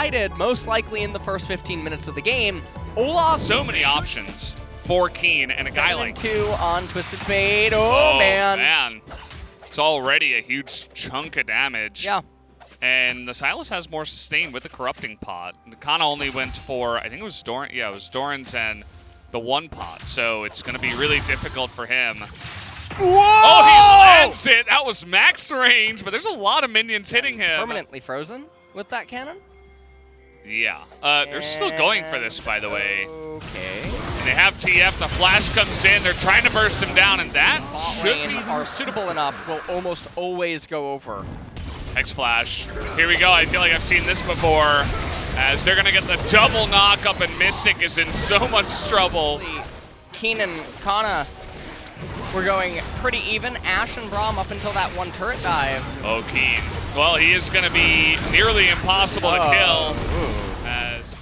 decided most likely in the first 15 minutes of the game. Olaf. So many options for Keen and a guy like 2 on Twisted Fate. Oh man. It's already a huge chunk of damage. Yeah. And the Silas has more sustain with the Corrupting Pot. Kana only went for, I think it was Doran. Yeah, it was Doran's and the 1 pot. So it's going to be really difficult for him. Whoa! Oh, he lands it. That was max range, but there's a lot of minions hitting him. Permanently frozen with that cannon? Yeah. They're still going for this, by the way. Okay. And they have TF. The flash comes in. They're trying to burst him down, and that should be are suitable enough will almost always go over. X Flash. Here we go. I feel like I've seen this before. As they're going to get the double knock up, and Mystic is in so much trouble. Keen and Kana were going pretty even. Ashe and Braum up until that 1 turret dive. Oh, Keen. Well, he is going to be nearly impossible to kill. As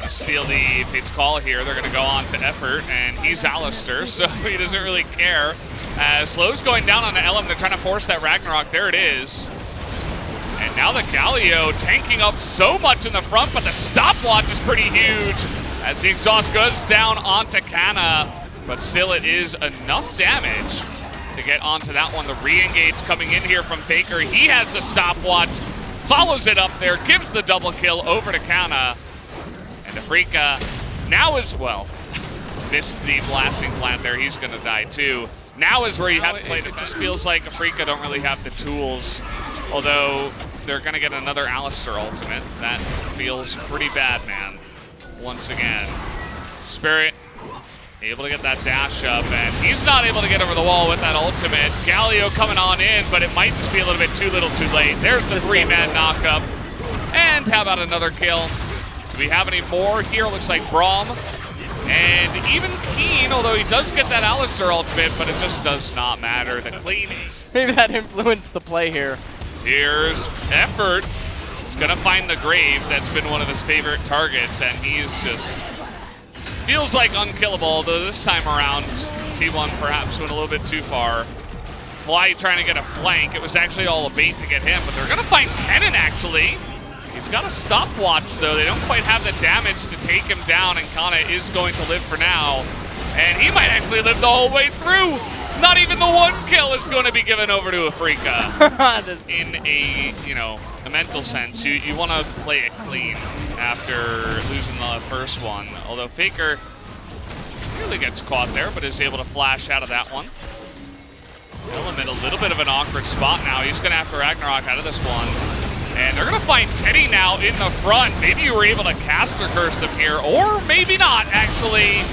you steal the Fate's Call here, they're going to go on to Effort, and he's Alistair, so he doesn't really care. As Slow's going down on the LM, they're trying to force that Ragnarok. There it is. And now the Galio tanking up so much in the front, but the stopwatch is pretty huge as the exhaust goes down onto Kana. But still, it is enough damage to get onto that one. The re-engage coming in here from Faker. He has the stopwatch, follows it up there, gives the double kill over to Kana. And Afrika now as well missed the blasting plant there. He's going to die too. Now is where you have to play it. It just feels like Afrika don't really have the tools. Although they're going to get another Alistair ultimate. That feels pretty bad, man. Once again. Spirit able to get that dash up, and he's not able to get over the wall with that ultimate. Galio coming on in, but it might just be a little bit too little too late. There's the 3-man knockup. And how about another kill? Do we have any more here? Looks like Braum. And even Keen, although he does get that Alistair ultimate, but it just does not matter. The clean. Maybe that influenced the play here. Here's Effort. He's going to find the Graves. That's been one of his favorite targets, and he's just feels like unkillable, although this time around, T1 perhaps went a little bit too far. Fly trying to get a flank. It was actually all a bait to get him, but they're going to find Kennen, actually. He's got a stopwatch, though. They don't quite have the damage to take him down, and Kana is going to live for now. And he might actually live the whole way through. Not even the 1 kill is going to be given over to Afrika. In a, a mental sense, you want to play it clean after losing the first one. Although Faker really gets caught there, but is able to flash out of that one. Element, a little bit of an awkward spot now. He's going to have to Ragnarok out of this one. And they're going to find Teddy now in the front. Maybe you were able to caster curse them here, or maybe not, actually.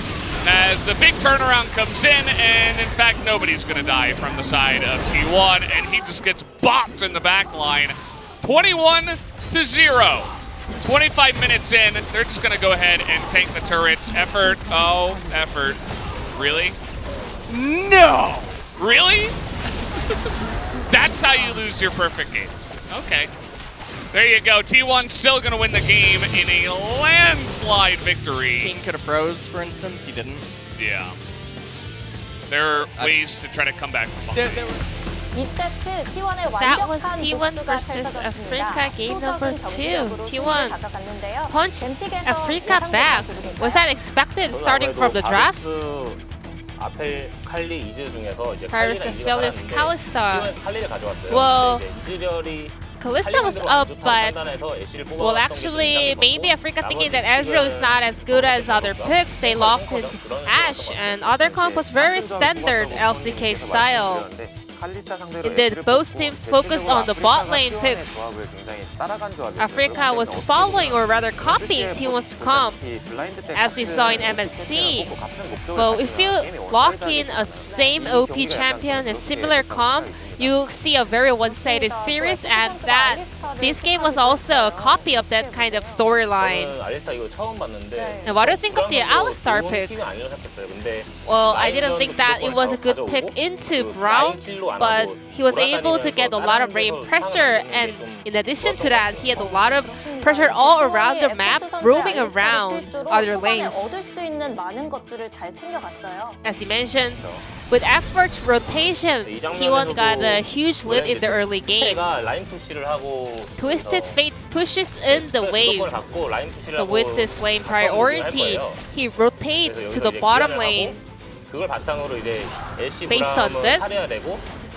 As the big turnaround comes in, and in fact, nobody's going to die from the side of T1, and he just gets bopped in the back line. 21-0. 25 minutes in, they're just going to go ahead and tank the turrets. Effort, oh, Effort. Really? No! Really? That's how you lose your perfect game. Okay. There you go. T1 still going to win the game in a landslide victory. King could have froze, for instance. He didn't. Yeah. There are ways to try to come back from behind. That was T1 versus Afrika game number 2. T1 punched Afrika back. Was that expected starting from the draft? Paris and Phyllis Kalista. Well, Kalista was up, but, well, actually, maybe Afrika thinking that Ezreal is not as good as other picks, they locked in Ashe, and other comp was very standard LCK style. Indeed, both teams focused on the bot lane picks. Afrika was following, or rather copying T1's comp, as we saw in MSC. But if you lock in a same OP champion and similar comp, you see a very one-sided series, and that this game was also a copy of that kind of storyline. And what do you think of the Alistar pick? Well, I didn't think that it was a good pick into Braum, but he was able to get a lot of rain pressure, and in addition to that, he had a lot of pressure all around the map, roaming around other lanes. As you mentioned, with Effort's rotation, T1 got a huge lead in the early game. Twisted Fate pushes in the wave. So with this lane priority, he rotates to the bottom lane. Based on this,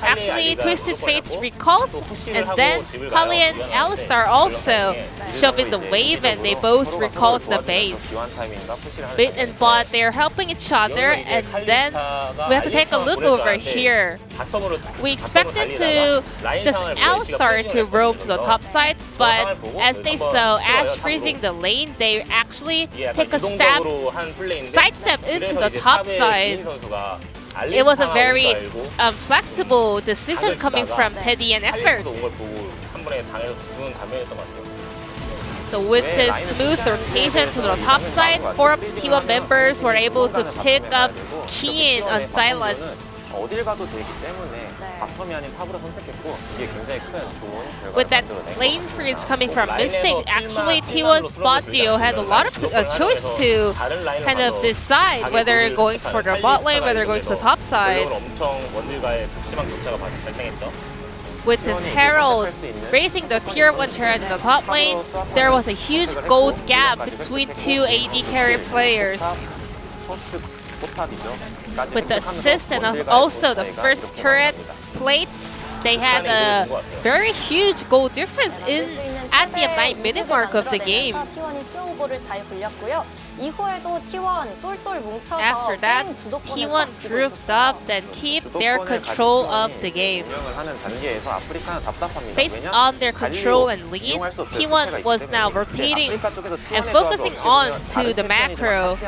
actually Twisted Fates recalls, and then Kali and Alistar also shove in the wave, and they both recall to the base. Mid and bot, they're helping each other, and then we have to take a look over here. We expected to just Alistar to roam to the top side, but as they saw Ash freezing the lane, they actually take a side step into the top side. It was a very flexible decision coming from Teddy and Effort. So with this smooth rotation to the top side, 4 of the T1 members were able to pick up Kiin on Silas. With that lane freeze coming from Mystic, actually T1's bot duo had a lot of choice to kind of decide whether going for their bot lane, whether going to the top side. With this Herald raising the tier 1 turret in the top lane, there was a huge gold gap between 2 AD carry players. With the assist and also the first turret plates, they had a very huge goal difference at the 9-minute mark of the game. After that, T1 grouped up and keep their control of the game. Based on their control and lead, T1 was now rotating and focusing on to the macro.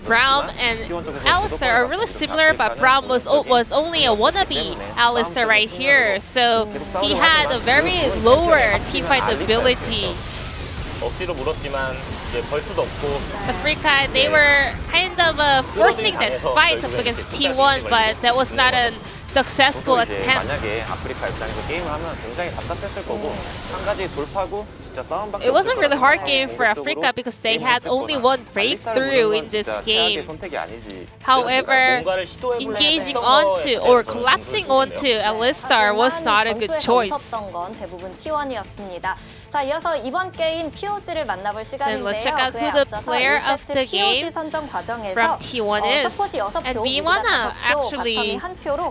Braum and Alistar are really similar, but Braum was only a wannabe Alistar right here, so he had a very lower teamfight ability. Africa, they were kind of forcing that fight up against T1, but that was not a successful attempt. It was a really hard game for Africa because they had only one breakthrough in this game. However, engaging onto or collapsing onto Alistar was not a good choice. Then let's check out who the player of the game from T1 is. And we wanna actually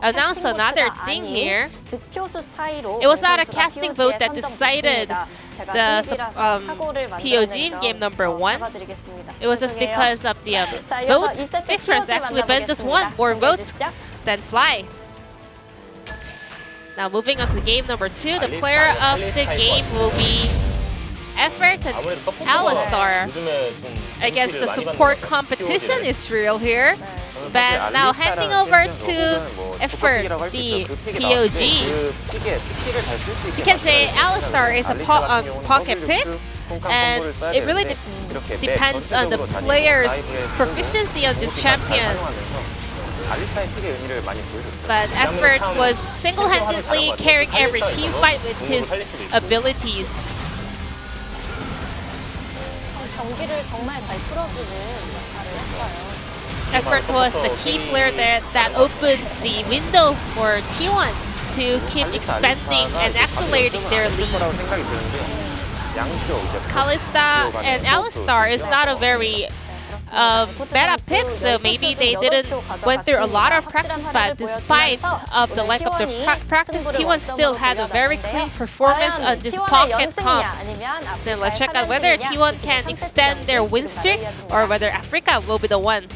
announce another thing here. It was not a casting vote that decided the POG in game number 1. It was just because of the vote difference. Actually, Ben just won more votes than Fly. Now moving on to game number 2, the player of the game will be Effort and Alistar. I guess the support competition is real here. But now handing over to Effort, the POG. You can say Alistar is a pocket pick, and it really depends on the player's proficiency on this champion. But Effort was single-handedly carrying every team fight with his abilities. Effort was the key player that opened the window for T1 to keep expanding and accelerating their lead. Kalista and Alistar is not a very meta pick, so maybe they didn't went through a lot of practice, but despite of the lack of the practice, T1 still had a very clean performance on this pocket comp. Then let's check out whether T1 can extend their win streak or whether Africa will be the one